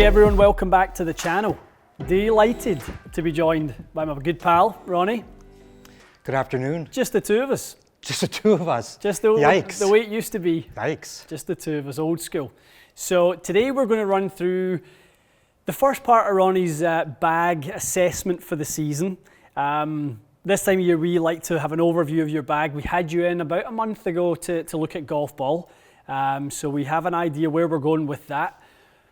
everyone, welcome back to the channel. Delighted to be joined by my good pal, Ronnie. Good afternoon. Just the two of us. Just the two of us. Just the way it used to be. Yikes. Just the two of us, old school. So today we're going to run through the first part of Ronnie's bag assessment for the season. This time of year we like to have an overview of your bag. We had you in about a month ago to look at golf ball. So we have an idea where we're going with that.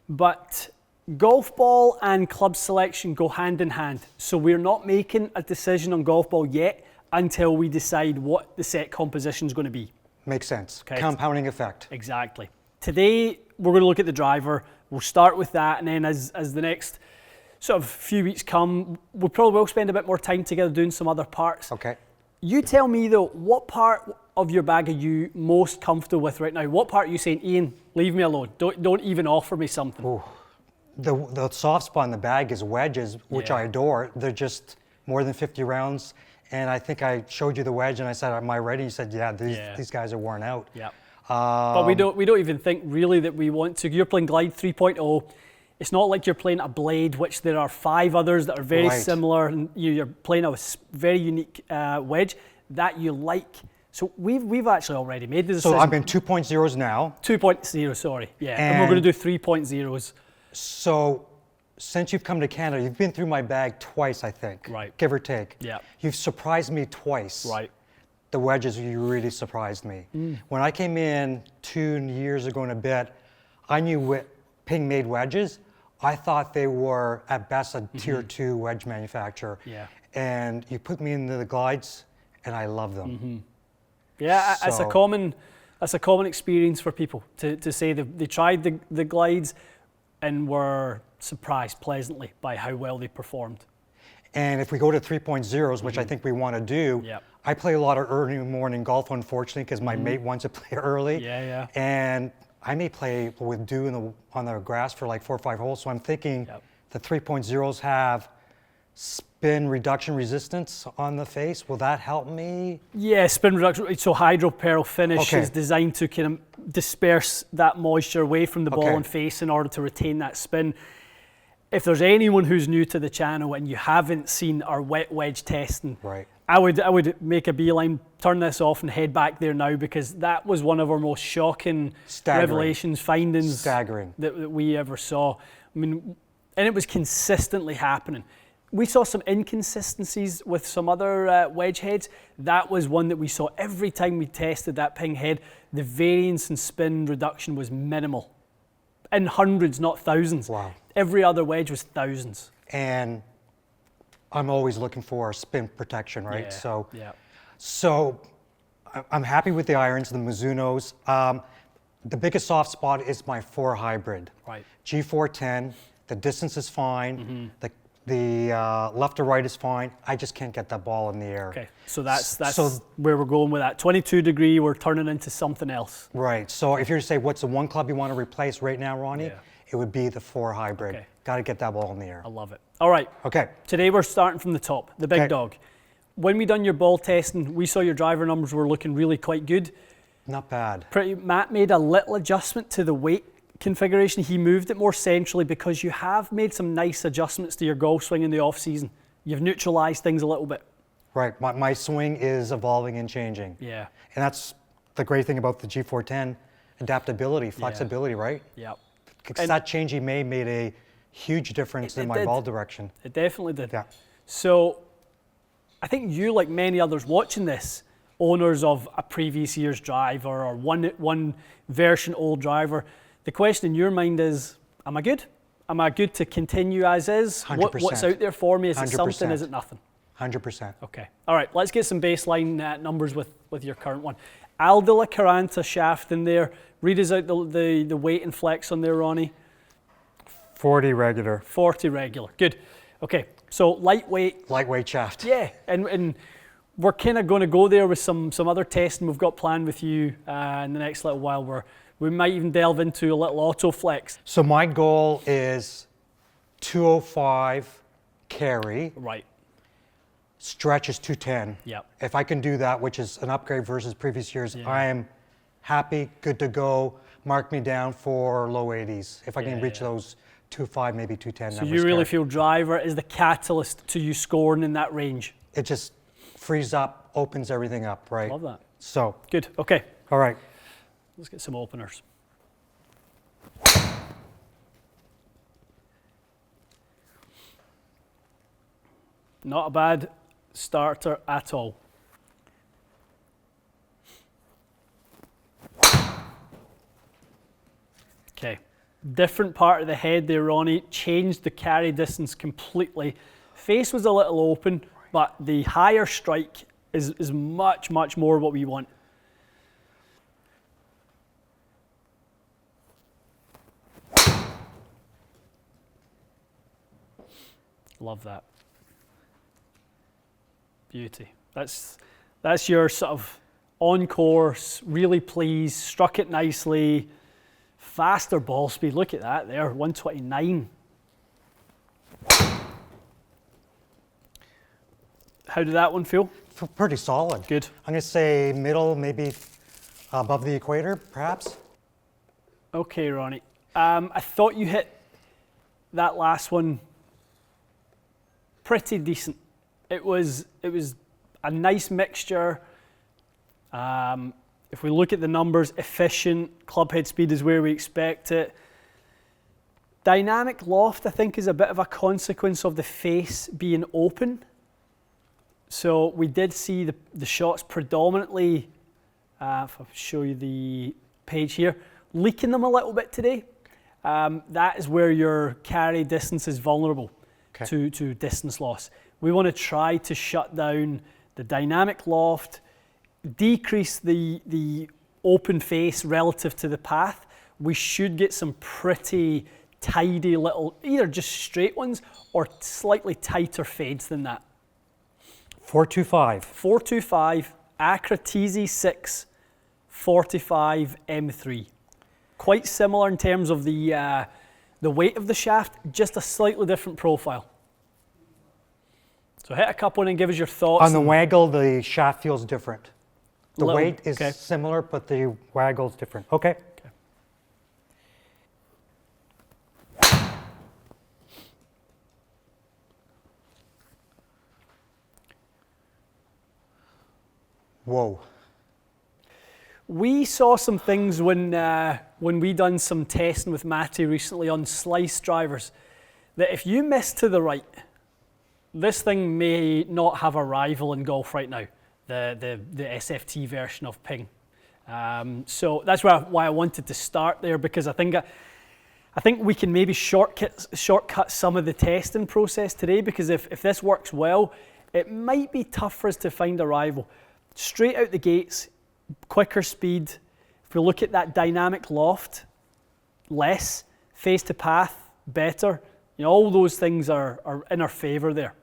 But golf ball and club selection go hand in hand. So we're not making a decision on golf ball yet until we decide what the set composition is going to be. Makes sense. Okay. Compounding effect. Exactly. Today we're going to look at the driver. We'll start with that, and then as the next sort of few weeks come, we probably will spend a bit more time together doing some other parts. Okay. You tell me though, what part of your bag are you most comfortable with right now? What part are you saying, Ian, leave me alone. Don't even offer me something. Ooh. The soft spot in the bag is wedges, which I adore. They're just more than 50 rounds. And I think I showed you the wedge and I said, am I ready? You said, yeah, these guys are worn out. Yeah. But we don't even think really that we want to. You're playing Glide 3.0. It's not like you're playing a blade, which there are 5 others that are very similar, and you're playing a very unique wedge that you like. So we've actually already made the decision. So I'm in 2.0s now. 2.0, sorry. Yeah, and we're going to do 3.0s. So since you've come to Canada, you've been through my bag twice, I think. Right. Give or take. Yeah. You've surprised me twice. Right. The wedges, you really surprised me. When I came in 2 years ago and a bit, I knew Ping made wedges. I thought they were at best a tier 2 wedge manufacturer. Yeah. And you put me into the glides and I love them. Yeah, so, that's a common experience for people to say they tried the glides and were surprised pleasantly by how well they performed. And if we go to 3.0s, which I think we want to do, I play a lot of early morning golf, unfortunately, because my mate wants to play early. Yeah. And I may play with dew on the grass for like 4 or 5 holes. So I'm thinking the 3.0s have spin reduction resistance on the face. Will that help me? Yeah, spin reduction. So Hydro Pearl finish is designed to kind of disperse that moisture away from the ball and face in order to retain that spin. If there's anyone who's new to the channel and you haven't seen our wet wedge testing, I would make a beeline, turn this off and head back there now, because that was one of our most shocking revelations, findings that we ever saw. I mean, and it was consistently happening. We saw some inconsistencies with some other wedge heads. That was one that we saw every time we tested that Ping head. The variance in spin reduction was minimal. In hundreds, not thousands. Wow. Every other wedge was thousands. And I'm always looking for spin protection, right? Yeah. So I'm happy with the irons, the Mizunos. The biggest soft spot is my 4 hybrid. Right. G410, the distance is fine. The left to right is fine. I just can't get that ball in the air. Okay, so that's where we're going with that. 22 degree, we're turning into something else. Right, so if you're to say what's the one club you want to replace right now, Ronnie, it would be the 4 hybrid. Okay. Got to get that ball in the air. I love it. All right, today we're starting from the top, the big dog. When we done your ball testing, we saw your driver numbers were looking really quite good. Not bad. Matt made a little adjustment to the weight configuration. He moved it more centrally because you have made some nice adjustments to your golf swing in the off season. You've neutralized things a little bit. Right, my swing is evolving and changing. Yeah. And that's the great thing about the G410, adaptability, flexibility, right? Yeah. Because that change he made a huge difference in my ball direction. It definitely did. Yeah. So I think you, like many others watching this, owners of a previous year's driver or one version old driver, the question in your mind is, am I good? Am I good to continue as is? 100%. What's out there for me? Is it 100%. something? Is it nothing? 100%. Okay. All right, let's get some baseline numbers with your current one. Aldila Caranta shaft in there. Read us out the weight and flex on there, Ronnie. 40 regular. 40 regular. Good. Okay, so lightweight. Lightweight shaft. Yeah, and we're kind of going to go there with some other testing we've got planned with you in the next little while, where we might even delve into a little auto flex. So my goal is 205 carry. Right. Stretch is 210. Yep. If I can do that, which is an upgrade versus previous years, I am happy, good to go. Mark me down for low 80s if I can reach those 2.5, maybe 2.10. So you really feel driver is the catalyst to you scoring in that range? It just frees up, opens everything up, right? Love that. So. Good, okay. All right. Let's get some openers. Not a bad starter at all. Okay, different part of the head there, Ronnie. Changed the carry distance completely. Face was a little open, but the higher strike is much, much more what we want. Love that. Beauty. That's your sort of on course, really pleased, struck it nicely, faster ball speed. Look at that there, 129. How did that one feel? Pretty solid. Good. I'm going to say middle, maybe above the equator, perhaps. Okay, Ronnie. I thought you hit that last one pretty decent. It was a nice mixture. If we look at the numbers, efficient, club head speed is where we expect it. Dynamic loft, I think, is a bit of a consequence of the face being open. So we did see the shots predominantly, if I show you the page here, leaking them a little bit today. That is where your carry distance is vulnerable to distance loss. We want to try to shut down the dynamic loft, decrease the open face relative to the path. We should get some pretty tidy little, either just straight ones or slightly tighter fades than that. 425. 425, Acra TZ6, 45 M3. Quite similar in terms of the weight of the shaft, just a slightly different profile. So hit a couple and give us your thoughts. On the waggle, the shaft feels different. The Little, weight is similar, but the waggle's different. Okay. Whoa. We saw some things when we done some testing with Matty recently on slice drivers, that if you miss to the right, this thing may not have a rival in golf right now, the SFT version of ping. So that's why I wanted to start there, because I think we can maybe shortcut some of the testing process today, because if this works well, it might be tough for us to find a rival. Straight out the gates, quicker speed. If we look at that dynamic loft, less. Face to path, better. You know, all those things are in our favour there.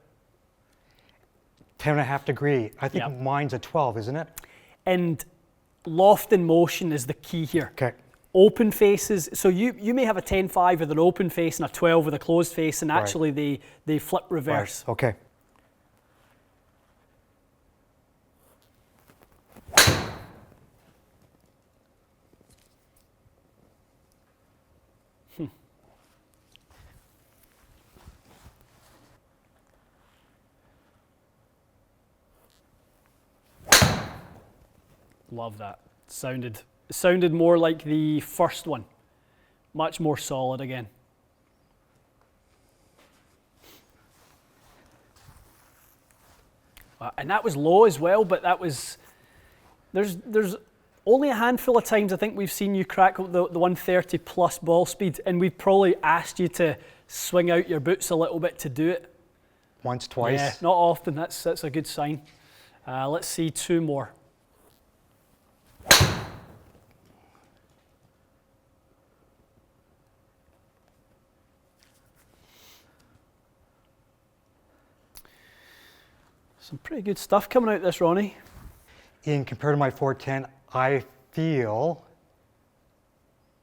10.5 degree. I think mine's a 12, isn't it? And loft in motion is the key here. Okay. Open faces, so you may have a 10.5 with an open face and a 12 with a closed face, and actually they flip reverse. Right. Okay. Love that. Sounded more like the first one. Much more solid again. And that was low as well, but that was, there's only a handful of times I think we've seen you crack the 130 plus ball speed, and we've probably asked you to swing out your boots a little bit to do it. Once, twice. Yeah, not often. That's a good sign. Let's see two more. Some pretty good stuff coming out this, Ronnie. Ian, compared to my 410, I feel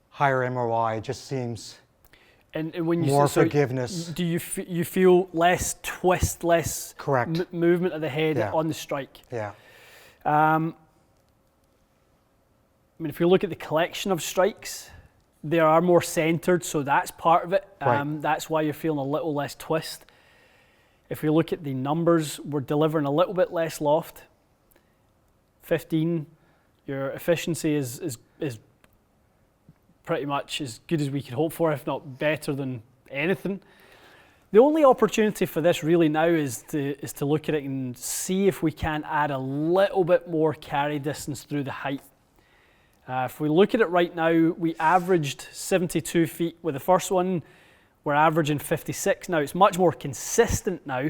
higher MRY. It just seems and when you more say, forgiveness. Do you feel less twist, less correct movement of the head on the strike? Yeah. I mean, if you look at the collection of strikes, They are more centered, so that's part of it. Right. That's why you're feeling a little less twist. If we look at the numbers, we're delivering a little bit less loft. 15, your efficiency is pretty much as good as we could hope for, if not better than anything. The only opportunity for this really now is to look at it and see if we can add a little bit more carry distance through the height. If we look at it right now, we averaged 72 feet with the first one. We're averaging 56 now. It's much more consistent now,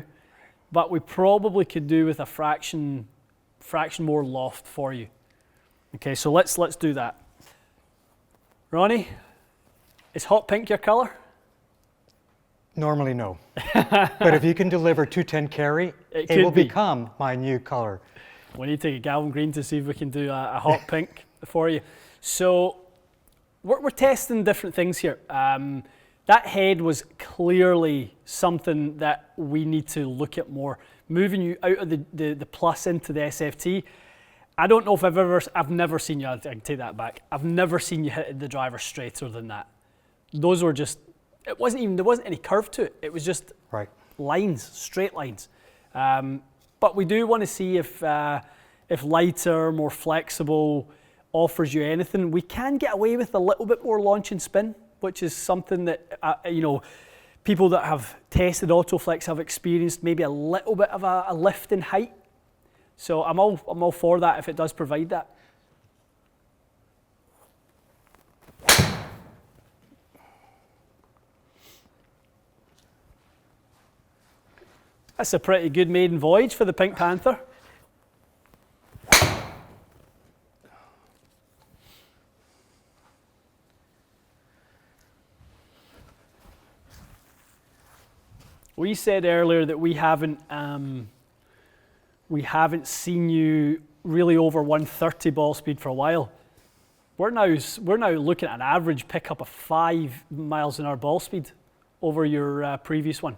but we probably could do with a fraction more loft for you. Okay, so let's do that. Ronnie, is hot pink your color? Normally, no. But if you can deliver 210 carry, it will become my new color. We need to get Galvin Green to see if we can do a hot pink for you. So we're testing different things here. That head was clearly something that we need to look at more. Moving you out of the plus into the SFT. I don't know if I've never seen you, I can take that back. I've never seen you hit the driver straighter than that. Those were just, there wasn't any curve to it. It was just lines, straight lines. But we do want to see if lighter, more flexible offers you anything. We can get away with a little bit more launch and spin, which is something that, people that have tested Autoflex have experienced maybe a little bit of a lift in height. So I'm all for that if it does provide that. That's a pretty good maiden voyage for the Pink Panther. We said earlier that we haven't seen you really over 130 ball speed for a while. We're now looking at an average pickup of 5 miles an hour ball speed over your previous one.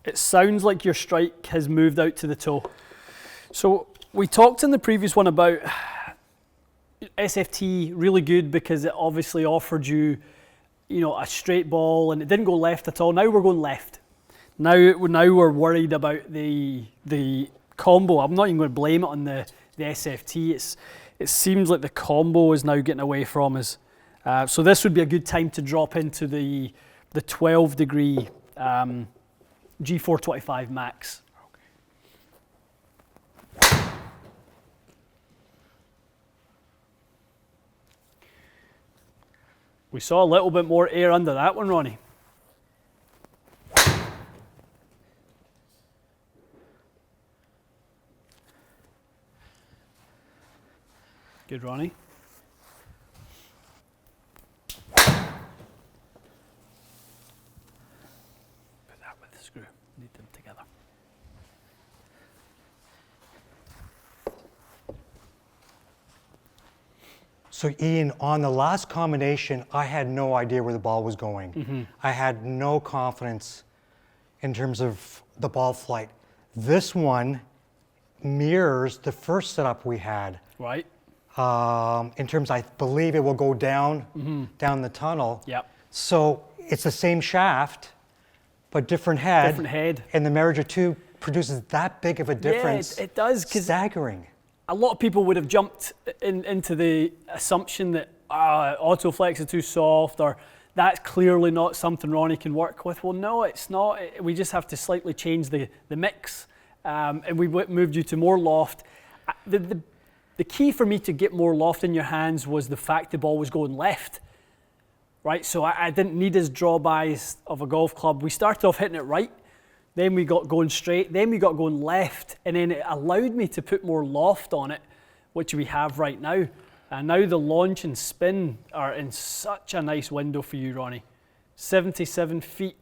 It sounds like your strike has moved out to the toe. So we talked in the previous one about SFT, really good because it obviously offered you, a straight ball and it didn't go left at all. Now we're going left. Now we're worried about the combo. I'm not even going to blame it on the SFT. It seems like the combo is now getting away from us. So this would be a good time to drop into the 12 degree G425 Max. We saw a little bit more air under that one, Ronnie. Good, Ronnie. Screw, need them together. So Ian, on the last combination, I had no idea where the ball was going. Mm-hmm. I had no confidence in terms of the ball flight. This one mirrors the first setup we had. Right. In terms, I believe it will go down the tunnel. Yep. So it's the same shaft, but different head. Different head. And the Merger 2 produces that big of a difference. Yeah, it does. Staggering. A lot of people would have jumped into the assumption that Autoflex is too soft, or that's clearly not something Ronnie can work with. Well, no, it's not. We just have to slightly change the mix, and we moved you to more loft. The key for me to get more loft in your hands was the fact the ball was going left. Right, so I didn't need as draw-bys of a golf club. We started off hitting it right, then we got going straight, then we got going left, and then it allowed me to put more loft on it, which we have right now. And now the launch and spin are in such a nice window for you, Ronnie. 77 feet,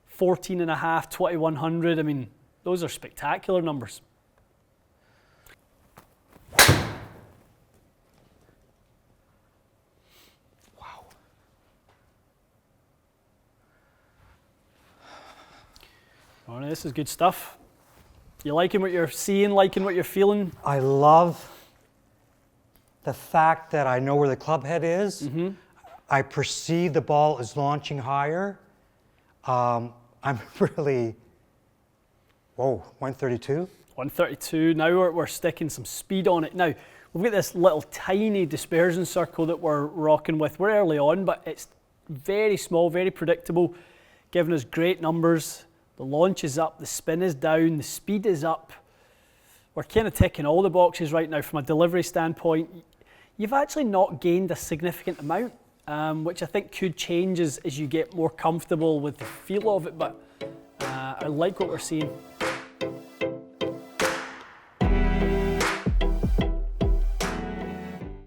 14 and a half, 2100. I mean, those are spectacular numbers. Ronnie, this is good stuff. You liking what you're seeing, liking what you're feeling? I love the fact that I know where the club head is. Mm-hmm. I perceive the ball is launching higher. I'm really, whoa, 132? 132, now we're sticking some speed on it. Now, we've got this little tiny dispersion circle that we're rocking with. We're early on, but it's very small, very predictable, giving us great numbers. The launch is up, the spin is down, the speed is up. We're kind of ticking all the boxes right now from a delivery standpoint. You've actually not gained a significant amount, which I think could change as you get more comfortable with the feel of it, but I like what we're seeing.